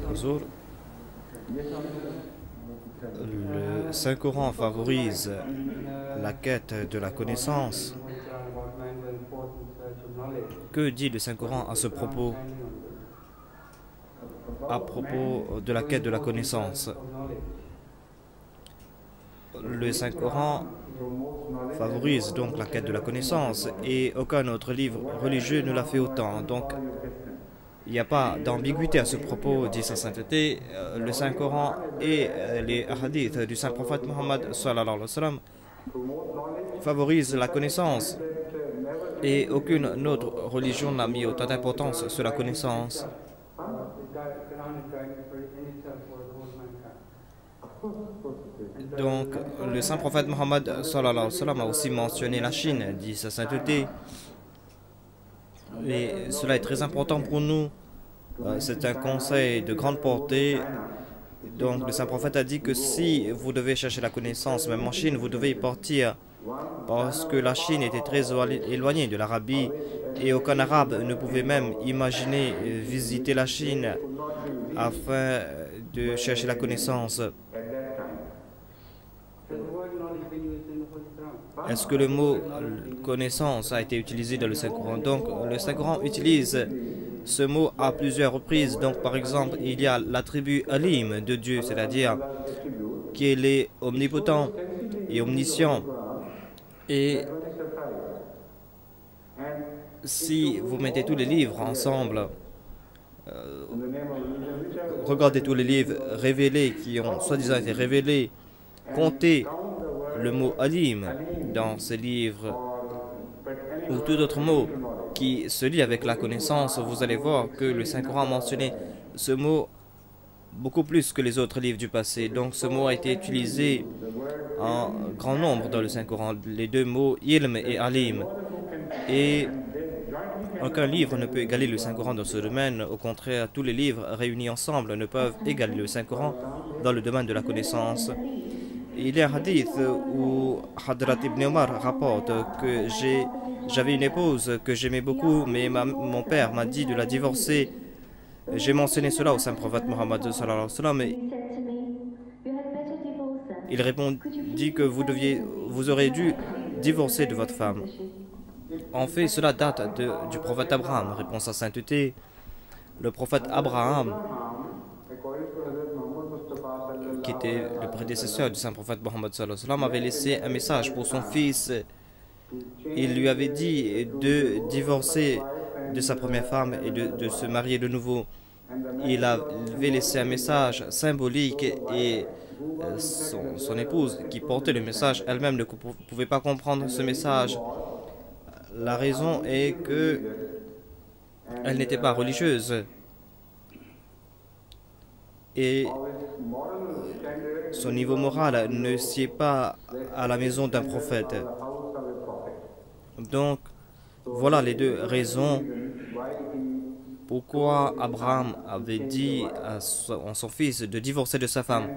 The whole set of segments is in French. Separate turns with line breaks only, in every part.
Bonjour. Le Saint-Coran favorise la quête de la connaissance. Que dit le Saint-Coran à ce propos, à propos de la quête de la connaissance? Le Saint-Coran favorise donc la quête de la connaissance et aucun autre livre religieux ne l'a fait autant. Donc, il n'y a pas d'ambiguïté à ce propos, dit sa sainteté. Le Saint-Coran et les hadiths du Saint-Prophète Mohammed sallallahu alayhi wa sallam favorisent la connaissance et aucune autre religion n'a mis autant d'importance sur la connaissance. Donc, le Saint-Prophète Mohammed sallallahu alayhi wa sallam a aussi mentionné la Chine, dit sa sainteté. Et cela est très important pour nous. C'est un conseil de grande portée. Donc, le Saint-Prophète a dit que si vous devez chercher la connaissance, même en Chine, vous devez y partir. Parce que la Chine était très éloignée de l'Arabie et aucun Arabe ne pouvait même imaginer visiter la Chine afin de chercher la connaissance. Est-ce que le mot connaissance a été utilisé dans le Saint-Coran? Donc, le Saint-Coran utilise ce mot à plusieurs reprises. Donc, par exemple, il y a l'attribut alim de Dieu, c'est-à-dire qu'il est omnipotent et omniscient. Et si vous mettez tous les livres ensemble, regardez tous les livres révélés qui ont soi-disant été révélés, comptez le mot alim dans ces livres ou tout autre mot qui se lie avec la connaissance, vous allez voir que le Saint-Coran a mentionné ce mot beaucoup plus que les autres livres du passé. Donc ce mot a été utilisé en grand nombre dans le Saint-Coran, les deux mots ilm et alim. Et aucun livre ne peut égaler le Saint-Coran dans ce domaine. Au contraire, tous les livres réunis ensemble ne peuvent égaler le Saint-Coran dans le domaine de la connaissance. Il y a un hadith où Hadrat Ibn Omar rapporte que j'avais une épouse que j'aimais beaucoup, mais mon père m'a dit de la divorcer. J'ai mentionné cela au Saint-Prophète Mohammed sallallahu alayhi wa sallam et il répondit que vous aurez dû divorcer de votre femme. En fait, cela date du prophète Abraham, répond sa sainteté. Le prophète Abraham, qui était le prédécesseur du Saint-Prophète Mohammed sallallahu alayhi wa sallam, avait laissé un message pour son fils. Il lui avait dit de divorcer de sa première femme et de se marier de nouveau. Il avait laissé un message symbolique et son épouse, qui portait le message, elle-même ne pouvait pas comprendre ce message. La raison est que elle n'était pas religieuse et son niveau moral ne sied pas à la maison d'un prophète. Donc, voilà les deux raisons pourquoi Abraham avait dit à son fils de divorcer de sa femme.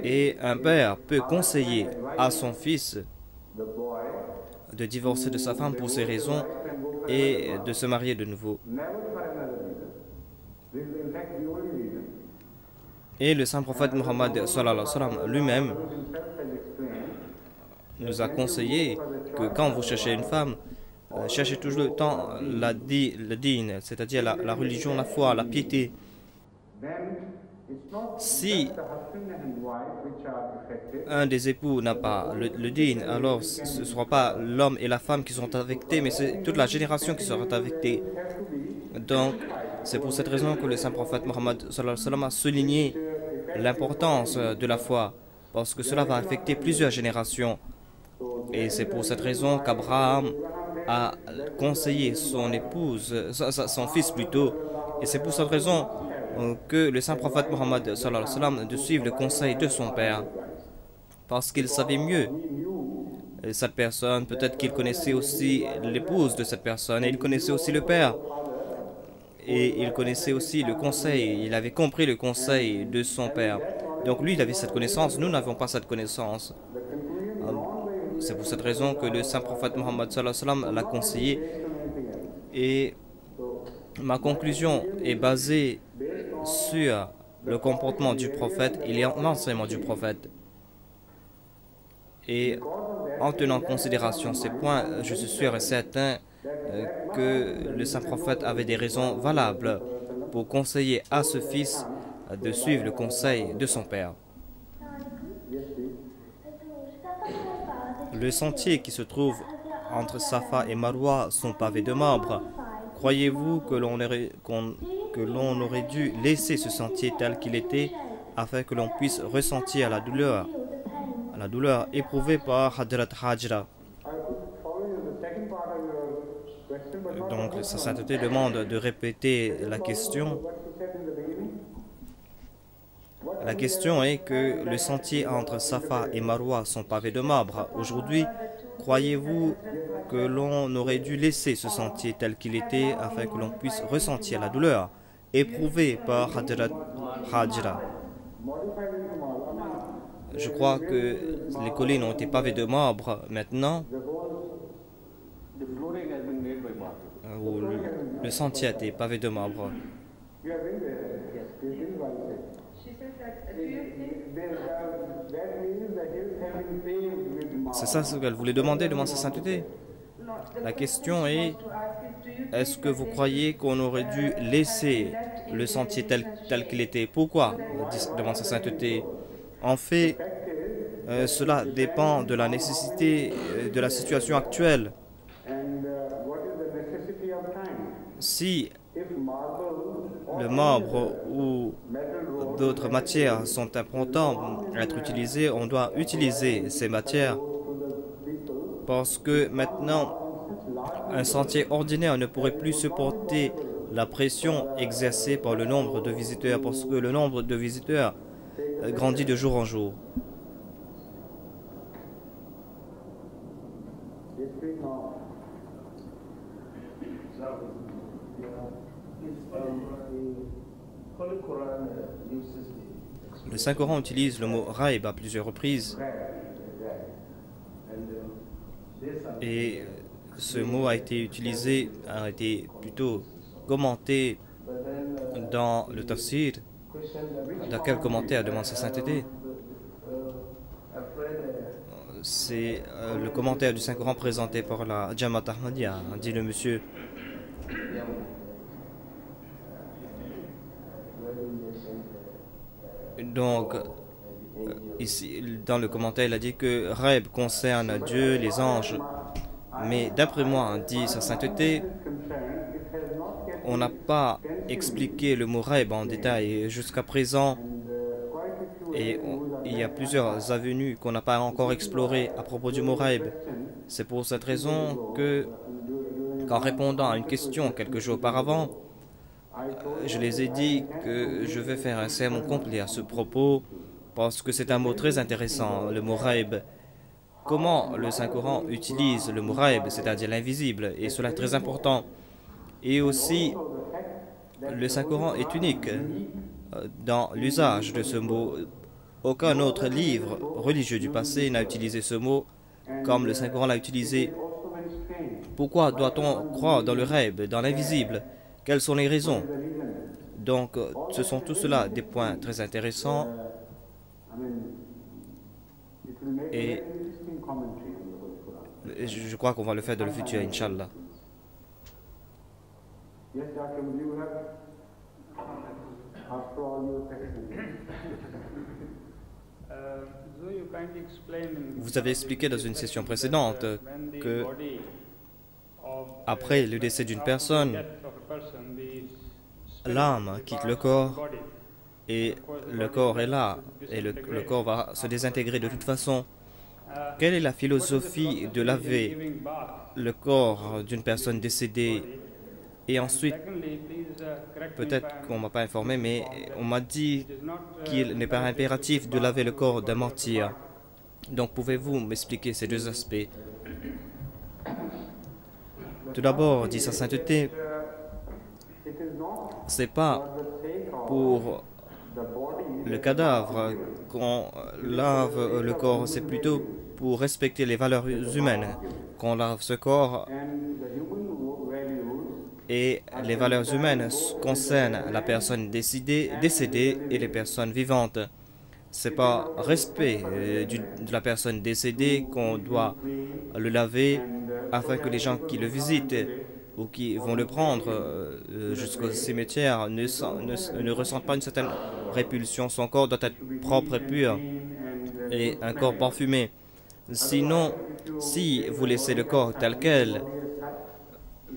Et un père peut conseiller à son fils de divorcer de sa femme pour ces raisons et de se marier de nouveau. Et le Saint-Prophète Mohammed sallallahu alayhi wa sallam lui-même nous a conseillé que quand vous cherchez une femme, cherchez toujours le temps le din, c'est-à-dire la religion, la foi, la piété. Si un des époux n'a pas le din, alors ce ne sera pas l'homme et la femme qui seront affectés, mais c'est toute la génération qui sera affectée. Donc, c'est pour cette raison que le Saint-Prophète Mohammed sallallahu alayhi wa sallam a souligné l'importance de la foi, parce que cela va affecter plusieurs générations. Et c'est pour cette raison qu'Abraham a conseillé son épouse, son fils plutôt, et c'est pour cette raison que le Saint-Prophète Mohammed sallallahu alayhi wa sallam de suivre le conseil de son père, parce qu'il savait mieux cette personne, peut-être qu'il connaissait aussi l'épouse de cette personne, et il connaissait aussi le père, et il connaissait aussi le conseil, il avait compris le conseil de son père. Donc lui, il avait cette connaissance, nous n'avons pas cette connaissance. C'est pour cette raison que le Saint-Prophète Mohammed sallallahu alayhi wa sallam l'a conseillé. Et Ma conclusion est basée sur le comportement du prophète et l'enseignement du prophète. Et en tenant en considération ces points, je suis sûr et certain que le saint prophète avait des raisons valables pour conseiller à ce fils de suivre le conseil de son père. Le sentier qui se trouve entre Safa et Marwa sont pavés de marbre. Croyez-vous que l'on aurait dû laisser ce sentier tel qu'il était afin que l'on puisse ressentir la douleur éprouvée par Hadrat Hajra? Donc, sa sainteté demande de répéter la question. La question est que le sentier entre Safa et Marwa sont pavés de marbre. Aujourd'hui, croyez-vous que l'on aurait dû laisser ce sentier tel qu'il était afin que l'on puisse ressentir la douleur éprouvée par Hadrat Hajra? Je crois que les collines ont été pavées de marbre maintenant, où le sentier a été pavé de marbre. C'est ça ce qu'elle voulait demander devant sa sainteté. La question est, est-ce que vous croyez qu'on aurait dû laisser le sentier tel qu'il était? Pourquoi demande sa sainteté. En fait, cela dépend de la nécessité de la situation actuelle. Si le marbre ou d'autres matières sont importantes à être utilisées, on doit utiliser ces matières parce que maintenant, un sentier ordinaire ne pourrait plus supporter la pression exercée par le nombre de visiteurs parce que le nombre de visiteurs grandit de jour en jour. Le Saint-Coran utilise le mot raïb à plusieurs reprises et ce mot a été plutôt commenté dans le tafsir. Dans quel commentaire demande sa sainteté? C'est le commentaire du Saint-Coran présenté par la Jamaat Ahmadiyya, dit le monsieur. Donc, ici, dans le commentaire, il a dit que Raib concerne Dieu, les anges. Mais d'après moi, dit sa sainteté, on n'a pas expliqué le mot Raib en détail jusqu'à présent. Et il y a plusieurs avenues qu'on n'a pas encore explorées à propos du mot Raib. C'est pour cette raison que, qu'en répondant à une question quelques jours auparavant, je les ai dit que je vais faire un sermon complet à ce propos parce que c'est un mot très intéressant, le mot raïb. Comment le Saint-Coran utilise le mot raïb, c'est-à-dire l'invisible, et cela est très important. Et aussi, le Saint-Coran est unique dans l'usage de ce mot. Aucun autre livre religieux du passé n'a utilisé ce mot comme le Saint-Coran l'a utilisé. Pourquoi doit-on croire dans le raïb, dans l'invisible? Quelles sont les raisons? Donc, ce sont tout cela des points très intéressants et je crois qu'on va le faire dans le futur, Inch'Allah. Vous avez expliqué dans une session précédente que après le décès d'une personne, l'âme quitte le corps et le corps est là et le corps va se désintégrer de toute façon. Quelle est la philosophie de laver le corps d'une personne décédée? Et ensuite, peut-être qu'on ne m'a pas informé, mais on m'a dit qu'il n'est pas impératif de laver le corps d'un martyr. Donc pouvez-vous m'expliquer ces deux aspects? Tout d'abord, dit sa sainteté, c'est pas pour le cadavre qu'on lave le corps, c'est plutôt pour respecter les valeurs humaines qu'on lave ce corps Et les valeurs humaines concernent la personne décédée et les personnes vivantes. C'est par respect de la personne décédée qu'on doit le laver afin que les gens qui le visitent ou qui vont le prendre jusqu'au cimetière ne ressentent pas une certaine répulsion. Son corps doit être propre et pur et un corps parfumé. Sinon, si vous laissez le corps tel quel,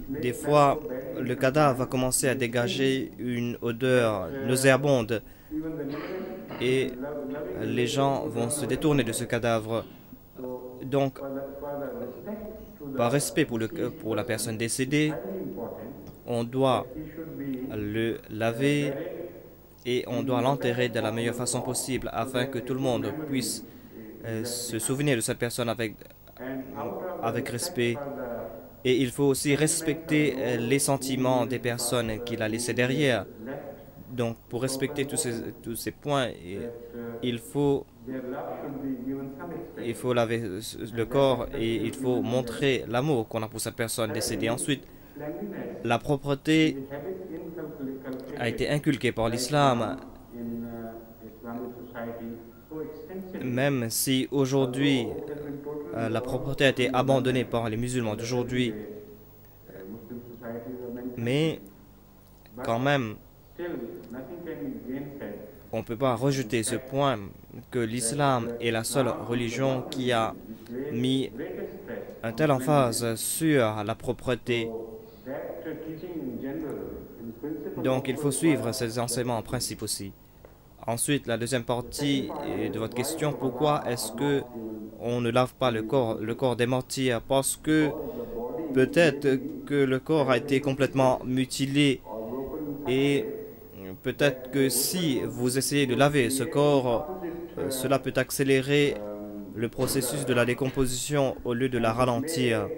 des fois, le cadavre va commencer à dégager une odeur nauséabonde et les gens vont se détourner de ce cadavre. Donc, par respect pour la personne décédée, on doit le laver et on doit l'enterrer de la meilleure façon possible afin que tout le monde puisse se souvenir de cette personne avec respect. Et il faut aussi respecter les sentiments des personnes qu'il a laissées derrière. Donc, pour respecter tous ces points, il faut laver le corps et il faut montrer l'amour qu'on a pour cette personne décédée. Ensuite, la propreté a été inculquée par l'islam, même si aujourd'hui la propreté a été abandonnée par les musulmans d'aujourd'hui. Mais quand même, on ne peut pas rejeter ce point que l'islam est la seule religion qui a mis un tel emphase sur la propreté. Donc il faut suivre ces enseignements en principe aussi. Ensuite, la deuxième partie de votre question, pourquoi est-ce que on ne lave pas le corps des martyrs? Parce que peut-être que le corps a été complètement mutilé et peut-être que si vous essayez de laver ce corps, cela peut accélérer le processus de la décomposition au lieu de la ralentir.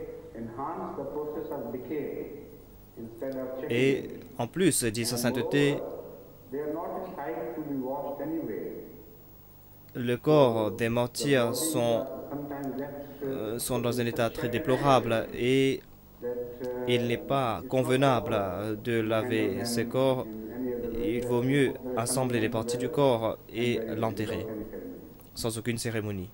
Et en plus, dit sa sainteté, le corps des martyrs sont dans un état très déplorable et il n'est pas convenable de laver ces corps. Il vaut mieux assembler les parties du corps et l'enterrer sans aucune cérémonie.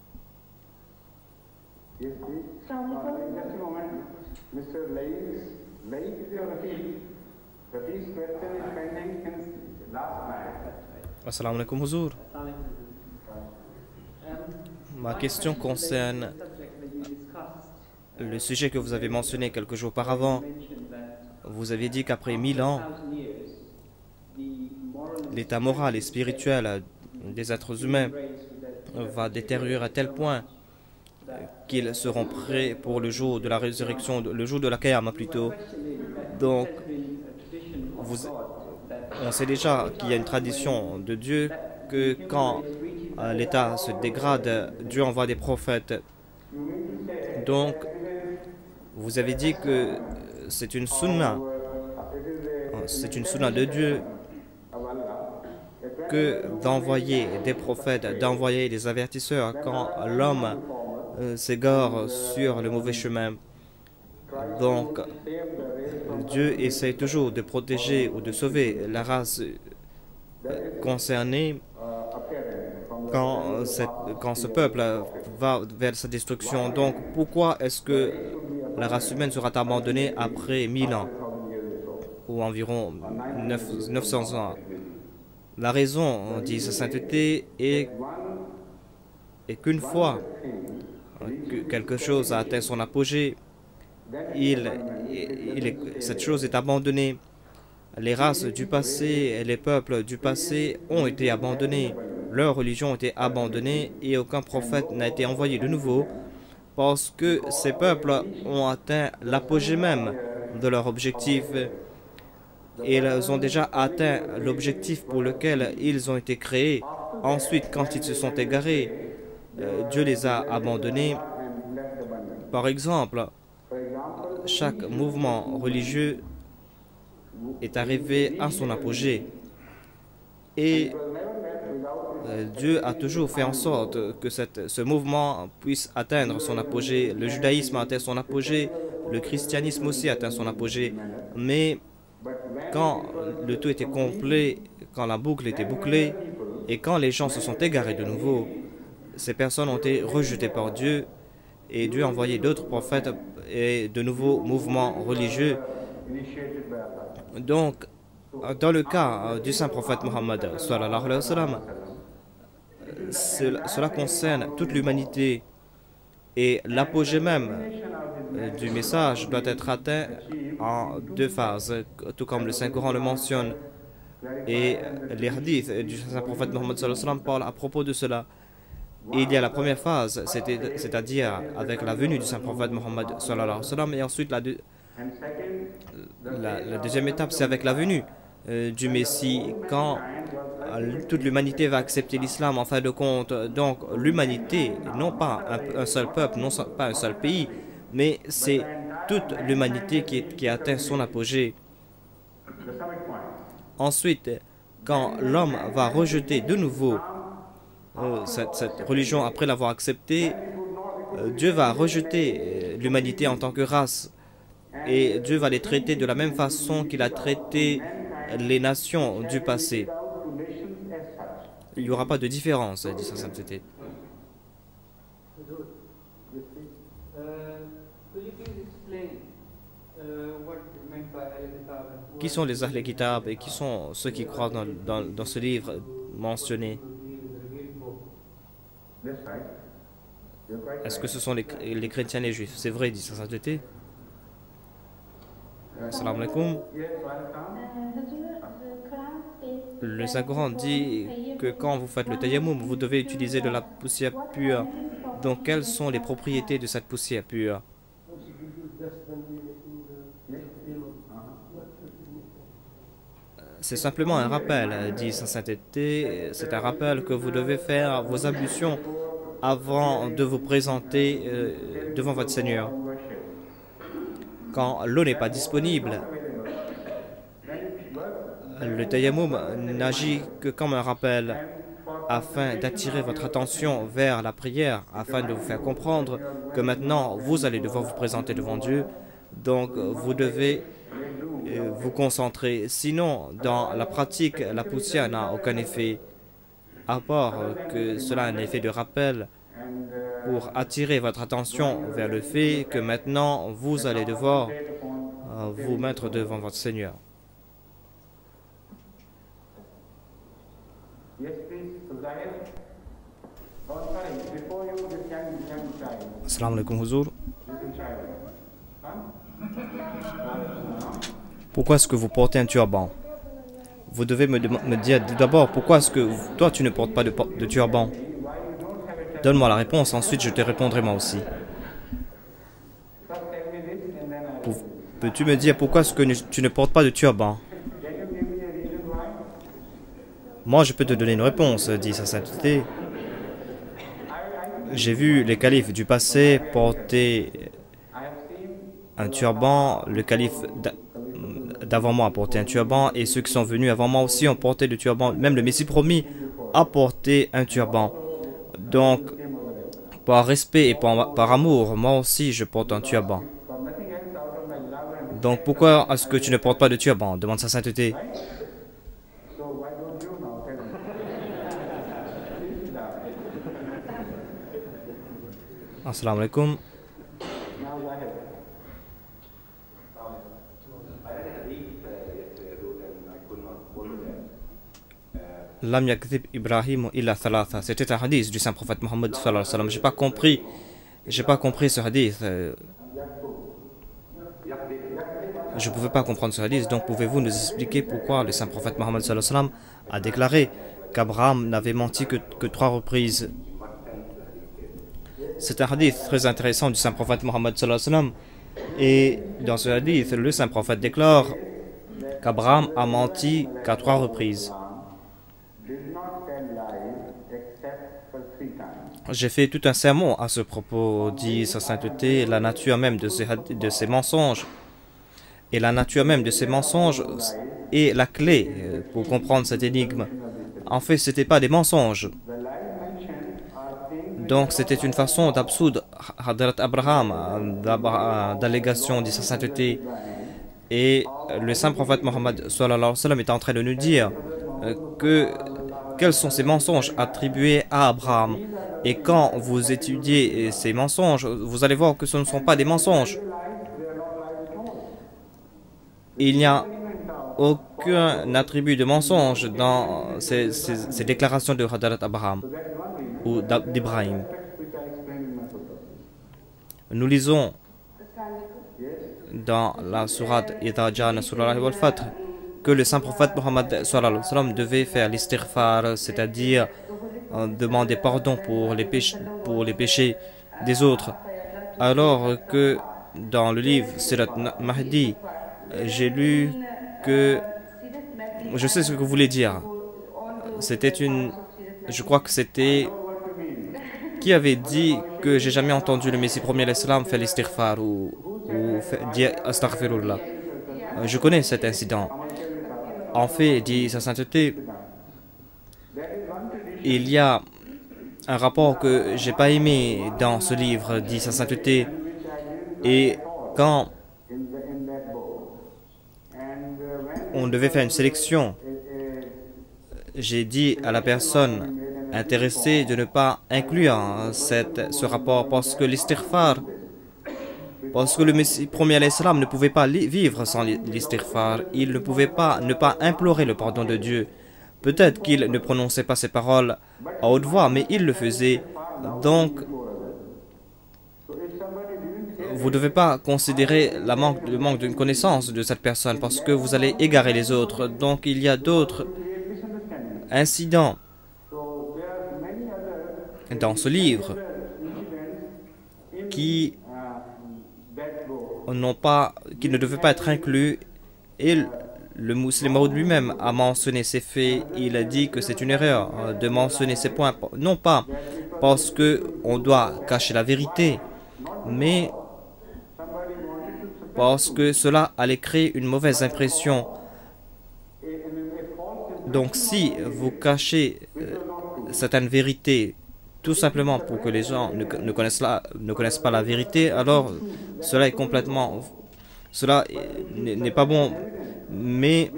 Assalamu alaikum, Huzour. Ma question concerne le sujet que vous avez mentionné quelques jours auparavant. Vous avez dit qu'après 1000 ans, l'état moral et spirituel des êtres humains va détériorer à tel point qu'ils seront prêts pour le jour de la résurrection, le jour de la Qiyamah plutôt. Donc, on sait déjà qu'il y a une tradition de Dieu que quand l'état se dégrade, Dieu envoie des prophètes. Donc, vous avez dit que c'est une sunna de Dieu que d'envoyer des prophètes, d'envoyer des avertisseurs quand l'homme s'égare sur le mauvais chemin. Donc, Dieu essaie toujours de protéger ou de sauver la race concernée quand ce peuple va vers sa destruction. Donc, pourquoi est-ce que la race humaine sera abandonnée après 1000 ans ou environ 900 ans? La raison, dit sa sainteté, est qu'une fois que quelque chose a atteint son apogée, cette chose est abandonnée. Les races du passé et les peuples du passé ont été abandonnés. Leurs religions ont été abandonnées et aucun prophète n'a été envoyé de nouveau parce que ces peuples ont atteint l'apogée même de leur objectif. Et ils ont déjà atteint l'objectif pour lequel ils ont été créés. Ensuite, quand ils se sont égarés, Dieu les a abandonnés. Par exemple, chaque mouvement religieux est arrivé à son apogée. Et Dieu a toujours fait en sorte que ce mouvement puisse atteindre son apogée. Le judaïsme a atteint son apogée, le christianisme aussi a atteint son apogée. Mais quand le tout était complet, quand la boucle était bouclée, et quand les gens se sont égarés de nouveau, ces personnes ont été rejetées par Dieu, et Dieu a envoyé d'autres prophètes et de nouveaux mouvements religieux. Donc, dans le cas du saint prophète Mohammed, sallallahu alayhi wa sallam, cela concerne toute l'humanité, et l'apogée même du message doit être atteint en deux phases, tout comme le Saint-Coran le mentionne. Et les hadiths du saint prophète Mohammed sallallahu alayhi wa sallam parlent à propos de cela. Et il y a la première phase, c'est-à-dire avec la venue du saint prophète Mohammed sallallahu alayhi wa sallam, et ensuite la deuxième étape, c'est avec la venue du Messie, quand toute l'humanité va accepter l'islam en fin de compte. Donc l'humanité, non pas un seul peuple, non pas un seul pays, mais c'est toute l'humanité qui atteint son apogée. Ensuite, quand l'homme va rejeter de nouveau cette religion après l'avoir acceptée, Dieu va rejeter l'humanité en tant que race, et Dieu va les traiter de la même façon qu'il a traité les nations du passé. Il n'y aura pas de différence, dit sa sainteté. Qui sont les Ahl Kitab et qui sont ceux qui croient dans ce livre mentionné? Est-ce que ce sont les chrétiens et les juifs? C'est vrai, dit sa sainteté. Assalamu alaikum. Le Saint-Coran dit que quand vous faites le tayammum, vous devez utiliser de la poussière pure. Donc, quelles sont les propriétés de cette poussière pure? C'est simplement un rappel, dit sa sainteté. C'est un rappel que vous devez faire vos ablutions avant de vous présenter devant votre Seigneur. Quand l'eau n'est pas disponible, le tayammum n'agit que comme un rappel afin d'attirer votre attention vers la prière, afin de vous faire comprendre que maintenant vous allez devoir vous présenter devant Dieu. Donc vous devez vous concentrer. Sinon, dans la pratique, la poussière n'a aucun effet, à part que cela a un effet de rappel pour attirer votre attention vers le fait que maintenant vous allez devoir vous mettre devant votre Seigneur. Assalamu alaikum, Huzour. Pourquoi est-ce que vous portez un turban? Vous devez me dire d'abord pourquoi est-ce que toi tu ne portes pas de turban. Donne-moi la réponse, ensuite je te répondrai moi aussi. Peux-tu me dire pourquoi est-ce que tu ne portes pas de turban? Moi je peux te donner une réponse, dit sa sainteté. J'ai vu les califes du passé porter un turban, le calife d'avant moi a porté un turban, et ceux qui sont venus avant moi aussi ont porté le turban. Même le Messie promis a porté un turban. Donc, par respect et par amour, moi aussi je porte un turban. Donc pourquoi est-ce que tu ne portes pas de turban? Demande sa sainteté. Assalamu alaikum. Lam yakdhib Ibrahim illa thalatha. C'était un hadith du saint prophète Mohammed sallallahu alayhi wa sallam. J'ai pas compris ce hadith. Je ne pouvais pas comprendre ce hadith. Donc pouvez-vous nous expliquer pourquoi le saint prophète Mohammed sallallahu alayhi wa sallam a déclaré qu'Abraham n'avait menti que 3 reprises? C'est un hadith très intéressant du saint prophète Mohammed sallallahu alayhi wa sallam. Et dans ce hadith, le saint prophète déclare qu'Abraham a menti qu'à 3 reprises. J'ai fait tout un sermon à ce propos, dit sa sainteté. La nature même de ces mensonges, et la nature même de ces mensonges est la clé pour comprendre cette énigme. En fait, ce n'était pas des mensonges. Donc, c'était une façon d'absoudre Hadrat Abraham, d'allégation, dit sa sainteté. Et le saint prophète Mohammed sallallahu alayhi wa sallam est en train de nous dire quels sont ces mensonges attribués à Abraham. Et quand vous étudiez ces mensonges, vous allez voir que ce ne sont pas des mensonges. Il n'y a aucun attribut de mensonge dans ces déclarations de Hadrat Abraham ou d'Ibrahim. Nous lisons dans la sourate Idha Jaa Nasrullahi wal Fath que le saint prophète Mohammed sallallahu alayhi wa sallam devait faire l'istighfar, c'est-à-dire demander pardon pour les péchés des autres. Alors que dans le livre Sirat Mahdi, j'ai lu que... Je sais ce que vous voulez dire. C'était une... Je crois que c'était... Qui avait dit que j'ai jamais entendu le Messie premier l'Islam faire l'istighfar ou dire astaghfirullah. Je connais cet incident. En fait, dit sa sainteté, il y a un rapport que j'ai pas aimé dans ce livre, dit sa sainteté, et quand on devait faire une sélection, j'ai dit à la personne intéressée de ne pas inclure ce rapport parce que l'istighfar, parce que le Messie premier l'Islam ne pouvait pas vivre sans l'istighfar, il ne pouvait pas ne pas implorer le pardon de Dieu. Peut-être qu'il ne prononçait pas ces paroles à haute voix, mais il le faisait. Donc, vous ne devez pas considérer le manque d'une connaissance de cette personne parce que vous allez égarer les autres. Donc, il y a d'autres incidents dans ce livre qui ne devaient pas être inclus, et le musulman Maud lui-même a mentionné ces faits. Il a dit que c'est une erreur de mentionner ces points, non pas parce qu'on doit cacher la vérité, mais parce que cela allait créer une mauvaise impression. Donc si vous cachez certaines vérités tout simplement pour que les gens ne connaissent pas la vérité, alors cela est complètement... Cela n'est pas bon. Mais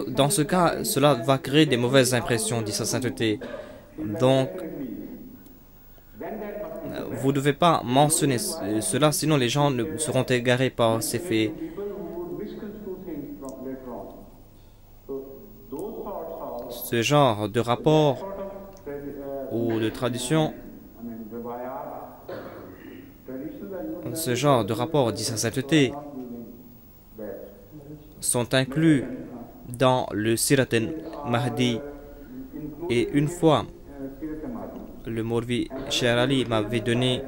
dans ce cas, cela va créer des mauvaises impressions, dit sa sainteté. Donc, vous ne devez pas mentionner cela, sinon les gens seront égarés par ces faits. Ce genre de rapport ou de tradition, ce genre de rapport, dit sa sainteté, sont inclus dans le Sirat Mahdi. Et une fois, le Maulvi Cher Ali m'avait donné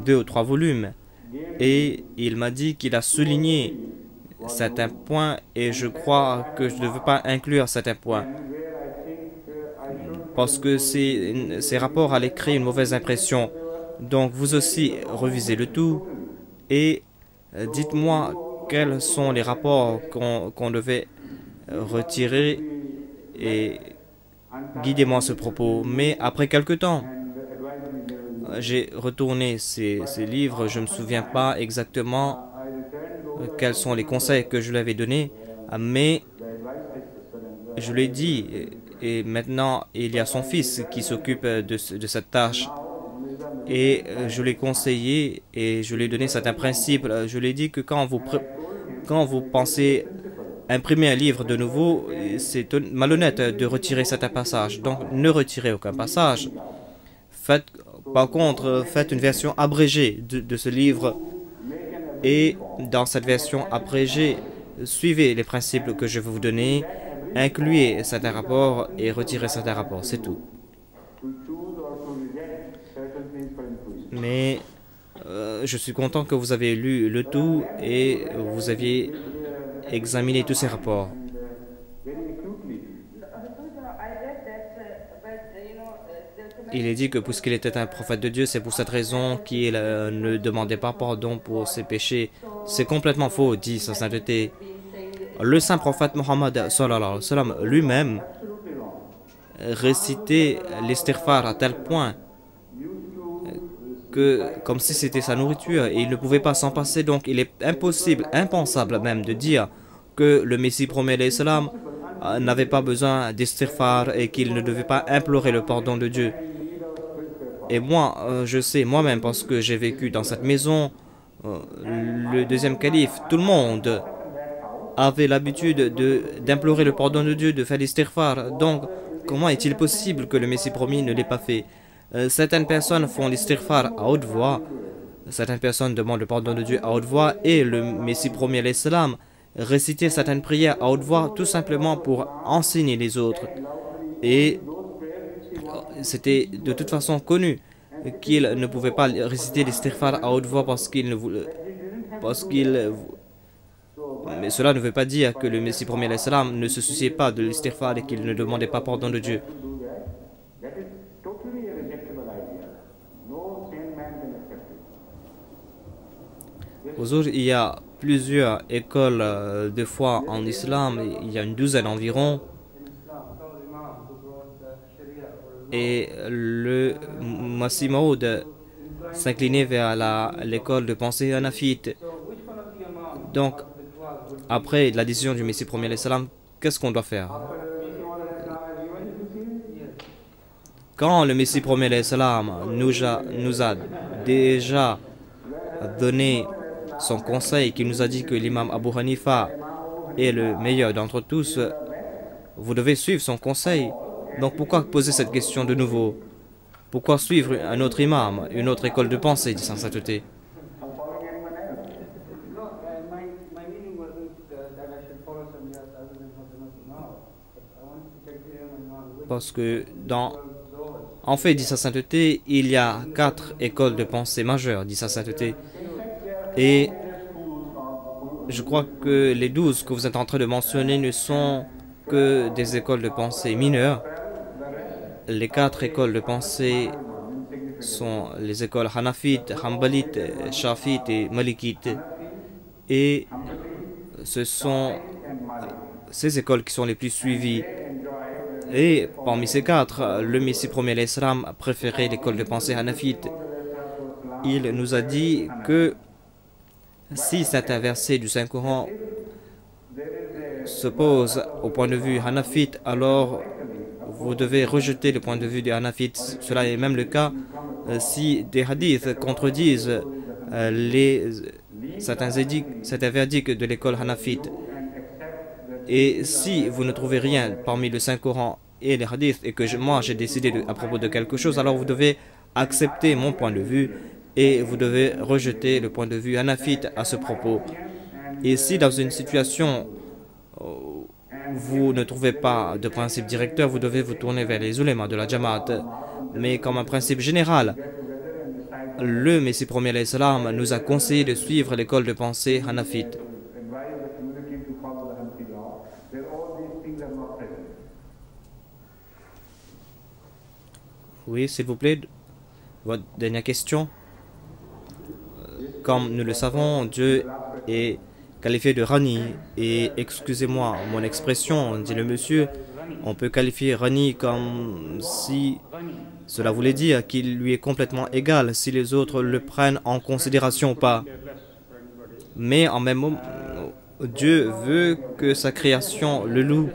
2 ou 3 volumes et il m'a dit qu'il a souligné certains points et je crois que je ne veux pas inclure certains points parce que ces rapports allaient créer une mauvaise impression. Donc vous aussi revisez le tout et dites-moi quels sont les rapports qu'on devait retirer et guidez-moi ce propos. Mais après quelque temps, j'ai retourné ces livres, je ne me souviens pas exactement quels sont les conseils que je lui avais donnés, mais je lui ai dit, et maintenant il y a son fils qui s'occupe de cette tâche. Et je l'ai conseillé et je lui ai donné certains principes. Je lui ai dit que quand vous pensez imprimer un livre de nouveau, c'est malhonnête de retirer certains passages. Donc ne retirez aucun passage. Par contre, faites une version abrégée de ce livre. Et dans cette version abrégée, suivez les principes que je vais vous donner. Incluez certains rapports et retirez certains rapports. C'est tout. Mais je suis content que vous avez lu le tout et vous aviez examiné tous ces rapports. Il est dit que puisqu'il était un prophète de Dieu, c'est pour cette raison qu'il ne demandait pas pardon pour ses péchés. C'est complètement faux, dit sa sainteté. Le saint prophète Mohammed sallallahu alayhi wa sallam lui-même récitait l'istighfar à tel point comme si c'était sa nourriture et il ne pouvait pas s'en passer. Donc il est impossible, impensable même de dire que le Messie promet l'islam n'avait pas besoin d'istighfar et qu'il ne devait pas implorer le pardon de Dieu. Et moi, je sais moi-même parce que j'ai vécu dans cette maison, le deuxième calife, tout le monde avait l'habitude d'implorer le pardon de Dieu, de faire l'istighfar. Donc, comment est-il possible que le Messie promis ne l'ait pas fait? Certaines personnes font l'istighfar à haute voix, certaines personnes demandent le pardon de Dieu à haute voix, et le Messie promis l'islam récitait certaines prières à haute voix tout simplement pour enseigner les autres. Et c'était de toute façon connu qu'il ne pouvait pas réciter l'istighfar à haute voix parce qu'il ne voulait, parce qu'il mais cela ne veut pas dire que le Messie premier l'islam ne se souciait pas de l'istighfar et qu'il ne demandait pas pardon de Dieu. Aujourd'hui, il y a plusieurs écoles de foi en islam, il y a une douzaine environ, et le Masih Maud s'inclinait vers l'école de pensée hanafite. Donc, après la décision du Messie premier l'islam, qu'est-ce qu'on doit faire? Quand le Messie premier l'islam nous a déjà donné son conseil, qui nous a dit que l'imam Abu Hanifa est le meilleur d'entre tous, vous devez suivre son conseil. Donc pourquoi poser cette question de nouveau? Pourquoi suivre un autre imam, une autre école de pensée, dit sa sainteté? Parce que en fait, dit sa sainteté, il y a 4 écoles de pensée majeures, dit sa sainteté. Et je crois que les 12 que vous êtes en train de mentionner ne sont que des écoles de pensée mineures. Les 4 écoles de pensée sont les écoles Hanafites, Hanbalites, Shafites et Malikites. Et ce sont ces écoles qui sont les plus suivies. Et parmi ces 4, le Messie premier l'islam préférait l'école de pensée Hanafite. Il nous a dit que si certains versets du Saint-Coran s'opposent au point de vue Hanafite, alors vous devez rejeter le point de vue des Hanafites. Cela est même le cas si des hadiths contredisent certains verdicts de l'école Hanafite. Et si vous ne trouvez rien parmi le Saint-Coran et les hadiths et que moi j'ai décidé à propos de quelque chose, alors vous devez accepter mon point de vue et vous devez rejeter le point de vue hanafite à ce propos. Et si dans une situation vous ne trouvez pas de principe directeur, vous devez vous tourner vers les ulémas de la Jamaat. Mais comme un principe général, le Messie premier l'islam nous a conseillé de suivre l'école de pensée hanafite. Oui, s'il vous plaît, votre dernière question. Comme nous le savons, Dieu est qualifié de Rani. Et excusez-moi mon expression, dit le monsieur, on peut qualifier Rani comme si cela voulait dire qu'il lui est complètement égal si les autres le prennent en considération ou pas. Mais en même moment, Dieu veut que sa création le loue.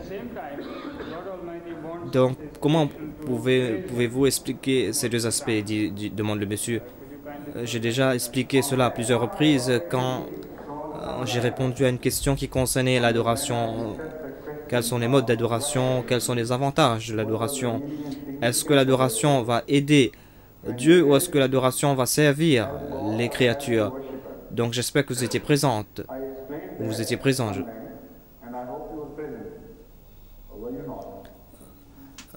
Donc, comment pouvez-vous expliquer ces deux aspects, demande le monsieur. J'ai déjà expliqué cela à plusieurs reprises quand j'ai répondu à une question qui concernait l'adoration. Quels sont les modes d'adoration? Quels sont les avantages de l'adoration? Est-ce que l'adoration va aider Dieu ou est-ce que l'adoration va servir les créatures? Donc j'espère que vous étiez présente. Vous étiez présent.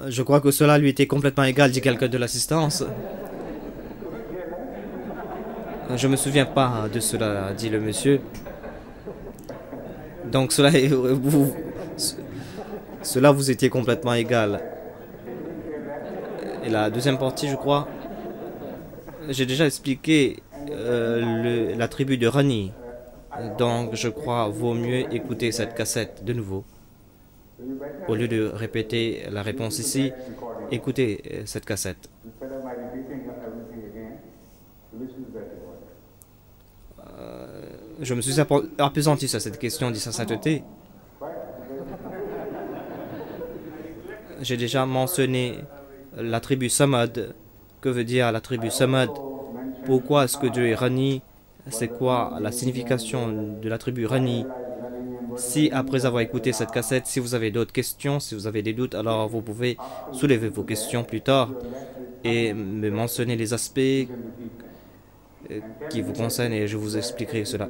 Je crois que cela lui était complètement égal, dit quelqu'un de l'assistance. Je ne me souviens pas de cela, dit le monsieur. Donc cela vous étiez complètement égal. Et la deuxième partie, je crois, j'ai déjà expliqué la tribu de Rani. Donc je crois vaut mieux écouter cette cassette de nouveau. Au lieu de répéter la réponse ici, écoutez cette cassette. Je me suis appesanti sur cette question, dit sa sainteté. J'ai déjà mentionné la tribu Samad. Que veut dire la tribu Samad? Pourquoi est-ce que Dieu est Rani? C'est quoi la signification de la tribu Rani? Si après avoir écouté cette cassette, si vous avez d'autres questions, si vous avez des doutes, alors vous pouvez soulever vos questions plus tard et me mentionner les aspects qui vous concernent et je vous expliquerai cela.